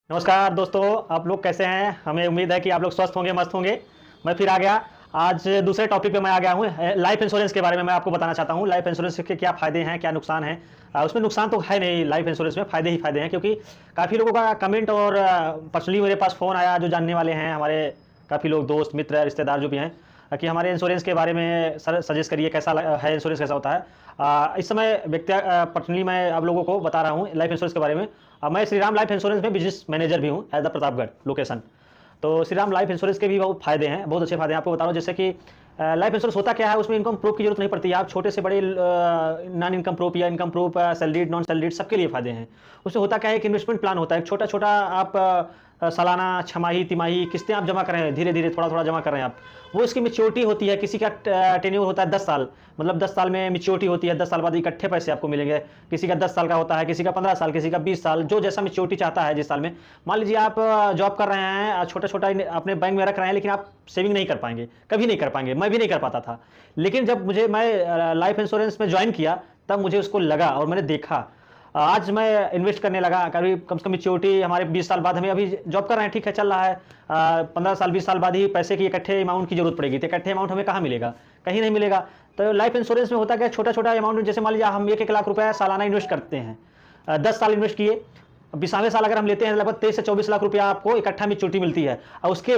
नमस्कार दोस्तों, आप लोग कैसे हैं? हमें उम्मीद है कि आप लोग स्वस्थ होंगे, मस्त होंगे। मैं फिर आ गया। आज दूसरे टॉपिक पे मैं आ गया हूँ। लाइफ इंश्योरेंस के बारे में मैं आपको बताना चाहता हूँ। लाइफ इंश्योरेंस के क्या फ़ायदे हैं, क्या नुकसान हैं? उसमें नुकसान तो है नहीं, लाइफ इंश्योरेंस में फ़ायदे ही फ़ायदे हैं, क्योंकि काफ़ी लोगों का कमेंट और पर्सनली मेरे पास फ़ोन आया, जो जानने वाले हैं हमारे काफ़ी लोग, दोस्त मित्र रिश्तेदार जो भी हैं, कि हमारे इंश्योरेंस के बारे में सर सजेस्ट करिए, कैसा है इंश्योरेंस, कैसा होता है। इस समय पर्सनली मैं आप लोगों को बता रहा हूँ लाइफ इंश्योरेंस के बारे में। मैं श्रीराम लाइफ इंश्योरेंस में बिजनेस मैनेजर भी हूँ, एज द प्रतापगढ़ लोकेशन। तो श्रीराम लाइफ इंश्योरेंस के भी बहुत फायदे हैं, बहुत अच्छे फायदे हैं। आपको बता रहा हूँ, जैसे कि लाइफ इंश्योरेंस होता क्या है, उसमें इनकम प्रूफ की जरूरत नहीं पड़ती है। आप छोटे से बड़े नॉन इनकम प्रूफ या income proof, salaried non salaried, सबके लिए फायदे हैं। उसमें होता क्या है, एक इन्वेस्टमेंट प्लान होता है, एक छोटा छोटा आप सालाना, छमाही, तिमाही किस्तें आप जमा कर रहे हैं, धीरे धीरे थोड़ा थोड़ा जमा कर रहे हैं आप। वो इसकी मेच्योरिटी होती है, किसी का टेन्योर होता है 10 साल, मतलब 10 साल में मेच्योरिटी होती है, 10 साल बाद इकट्ठे पैसे आपको मिलेंगे। किसी का 10 साल का होता है, किसी का 15 साल, किसी का 20 साल, जो जैसा मेच्योरिटी चाहता है जिस साल में। मान लीजिए आप जॉब कर रहे हैं, छोटा छोटा अपने बैंक में रख रहे हैं, लेकिन आप सेविंग नहीं कर पाएंगे, कभी नहीं कर पाएंगे। मैं भी नहीं कर पाता था, लेकिन जब मैं लाइफ इंश्योरेंस में ज्वाइन किया, तब मुझे उसको लगा और मैंने देखा। आज मैं इन्वेस्ट करने लगा, कभी कम से कम मेच्योरिटी हमारे 20 साल बाद, हमें अभी जॉब कर रहे हैं, ठीक है, चल रहा है। 15 साल 20 साल बाद ही पैसे की इकट्ठे अमाउंट की जरूरत पड़ेगी, तो इकट्ठे अमाउंट हमें कहाँ मिलेगा? कहीं नहीं मिलेगा। तो लाइफ इंश्योरेंस में होता क्या, छोटा छोटा अमाउंट, जैसे मान लीजिए हम 1-1 लाख रुपया सालाना इन्वेस्ट करते हैं, 10 साल इन्वेस्ट किए, 20वें साल अगर हम लेते हैं, लगभग 23 से 24 लाख रुपया आपको इकट्ठा मेच्योरिटी मिलती है, और उसके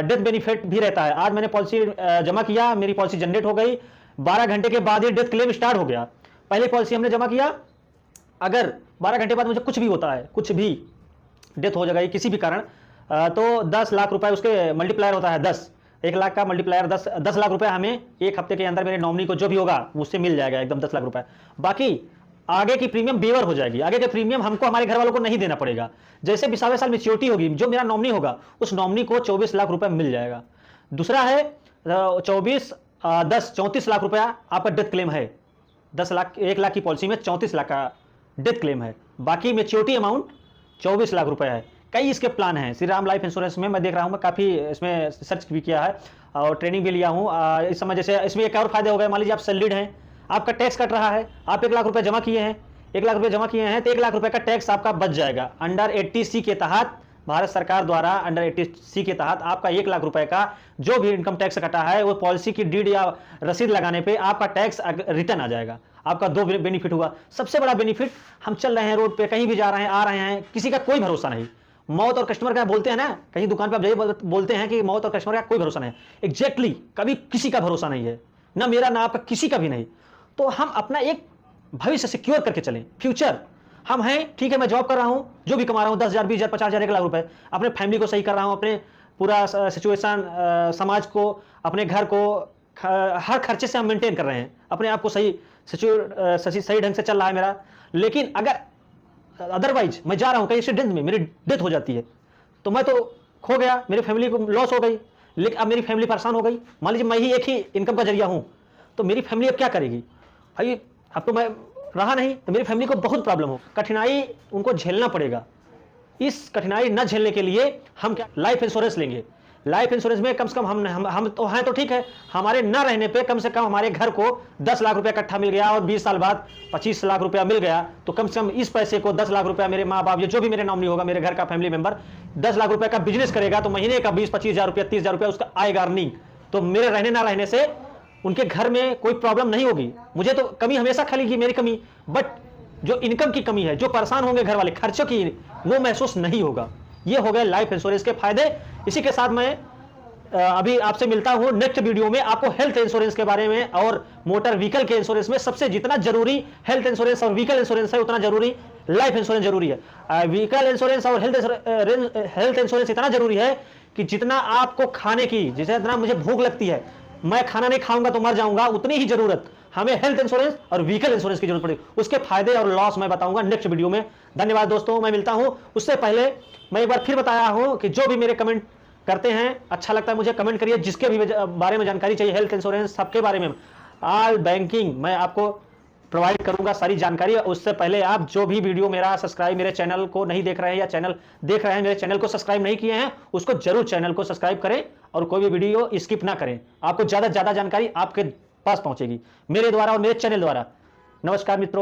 डेथ बेनिफिट भी रहता है। आज मैंने पॉलिसी जमा किया, मेरी पॉलिसी जनरेट हो गई, 12 घंटे के बाद ही डेथ क्लेम स्टार्ट हो गया। पहले पॉलिसी हमने जमा किया, अगर 12 घंटे बाद मुझे कुछ भी होता है, कुछ भी डेथ हो जाएगा किसी भी कारण, तो 10 लाख रुपए उसके मल्टीप्लायर होता है 10, 1 लाख का मल्टीप्लायर 10 लाख रुपए हमें एक हफ्ते के अंदर मेरे नॉमिनी को जो भी होगा उससे मिल जाएगा, एकदम 10 लाख रुपए। बाकी आगे की प्रीमियम बेवर हो जाएगी, आगे के प्रीमियम हमको हमारे घर वालों को नहीं देना पड़ेगा। जैसे 20वें साल मेच्योरिटी होगी, जो मेरा नॉमिनी होगा उस नॉमिनी को 24 लाख रुपए मिल जाएगा। दूसरा है 34 लाख रुपया आपका डेथ क्लेम है। 10 लाख, 1 लाख की पॉलिसी में 34 लाख का डेथ क्लेम है। बाकी मेच्योरिटी अमाउंट 24 लाख रुपए है। कई इसके प्लान हैं श्री राम लाइफ इंश्योरेंस में, मैं देख रहा हूं, मैं काफ़ी इसमें सर्च भी किया है और ट्रेनिंग भी लिया हूं। इस समय जैसे इसमें एक और फायदे हो गए, मान लीजिए आप सैलरीड हैं, आपका टैक्स कट रहा है, आप 1 लाख रुपए जमा किए हैं, 1 लाख रुपए जमा किए हैं, तो 1 लाख रुपए का टैक्स आपका बच जाएगा। अंडर 80C के तहत, भारत सरकार द्वारा अंडर 80C के तहत आपका 1 लाख रुपए का जो भी इनकम टैक्स कटा है, वो पॉलिसी की डीड या रसीद लगाने पे आपका टैक्स रिटर्न आ जाएगा। आपका 2 बेनिफिट हुआ। सबसे बड़ा बेनिफिट, हम चल रहे हैं रोड पे, कहीं भी जा रहे हैं, आ रहे हैं, किसी का कोई भरोसा नहीं। मौत और कस्टमर का बोलते हैं ना, कहीं दुकान पे आप जाइए, बोलते हैं कि मौत और कस्टमर का कोई भरोसा नहीं। एग्जैक्टली कभी किसी का भरोसा नहीं है, ना मेरा ना आपका, किसी का भी नहीं। तो हम अपना एक भविष्य सिक्योर करके चलें, फ्यूचर हम हैं, ठीक है, मैं जॉब कर रहा हूं, जो भी कमा रहा हूं, 10,000 20,000 50,000 1 लाख रुपए, अपने फैमिली को सही कर रहा हूं, अपने पूरा सिचुएशन, समाज को, अपने घर को, हर खर्चे से हम मेंटेन कर रहे हैं, अपने आप को सही सही ढंग से चल रहा है मेरा। लेकिन अगर अदरवाइज मैं जा रहा हूं कहीं एक्सीडेंट में, मेरी डेथ हो जाती है, तो मैं तो खो गया, मेरी फैमिली को लॉस हो गई। लेकिन अब मेरी फैमिली परेशान हो गई, मान लीजिए मैं ही एक ही इनकम का जरिया हूं, तो मेरी फैमिली अब क्या करेगी? भाई अब तो मैं रहा नहीं, तो मेरी फैमिली को बहुत प्रॉब्लम हो, कठिनाई उनको झेलना पड़ेगा। इस कठिनाई न झेलने के लिए हम क्या, लाइफ इंश्योरेंस लेंगे। लाइफ इंश्योरेंस में कम से कम हम तो हैं, तो ठीक है, हमारे न रहने पे कम से कम हमारे घर को 10 लाख रुपया इकट्ठा मिल गया, और 20 साल बाद 25 लाख रुपया मिल गया, तो कम से कम इस पैसे को 10 लाख रुपया मेरे माँ बाप, जो भी मेरे नॉमिनी होगा, मेरे घर का फैमिली मेंबर 10 लाख रुपए का बिजनेस करेगा, तो महीने का 20-25 हज़ार रुपया, 30 हज़ार रुपया उसका आएगा अर्निंग। तो मेरे रहने ना रहने से उनके घर में कोई प्रॉब्लम नहीं होगी। मुझे तो कमी हमेशा खलेगी, मेरी कमी, बट जो इनकम की कमी है, जो परेशान होंगे घर वाले खर्चों की, वो महसूस नहीं होगा। ये हो गए लाइफ इंश्योरेंस के फायदे। इसी के साथ मैं अभी आपसे मिलता हूं नेक्स्ट वीडियो में। आपको हेल्थ इंश्योरेंस के बारे में और मोटर व्हीकल के इंश्योरेंस में सबसे जितना जरूरी हेल्थ इंश्योरेंस और व्हीकल इंश्योरेंस है, उतना जरूरी लाइफ इंश्योरेंस जरूरी है। व्हीकल इंश्योरेंस और हेल्थ इंश्योरेंस इतना जरूरी है कि जितना आपको खाने की, जितना मुझे भूख लगती है, मैं खाना नहीं खाऊंगा तो मर जाऊंगा, उतनी ही जरूरत हमें हेल्थ इंश्योरेंस और व्हीकल इंश्योरेंस की जरूरत पड़ेगी। उसके फायदे और लॉस मैं बताऊंगा नेक्स्ट वीडियो में। धन्यवाद दोस्तों, मैं मिलता हूं। उससे पहले मैं एक बार फिर बताया हूं कि जो भी मेरे कमेंट करते हैं, अच्छा लगता है मुझे, कमेंट करिए। जिसके भी बारे में जानकारी चाहिए, हेल्थ इंश्योरेंस सबके बारे में, ऑल बैंकिंग मैं आपको प्रोवाइड करूंगा सारी जानकारी। उससे पहले आप जो भी वीडियो मेरा सब्सक्राइब, मेरे चैनल को नहीं देख रहे हैं या चैनल देख रहे हैं, मेरे चैनल को सब्सक्राइब नहीं किए हैं, उसको जरूर चैनल को सब्सक्राइब करें और कोई भी वीडियो स्किप ना करें। आपको ज्यादा से ज्यादा जानकारी आपके पास पहुंचेगी मेरे द्वारा और मेरे चैनल द्वारा। नमस्कार मित्रों।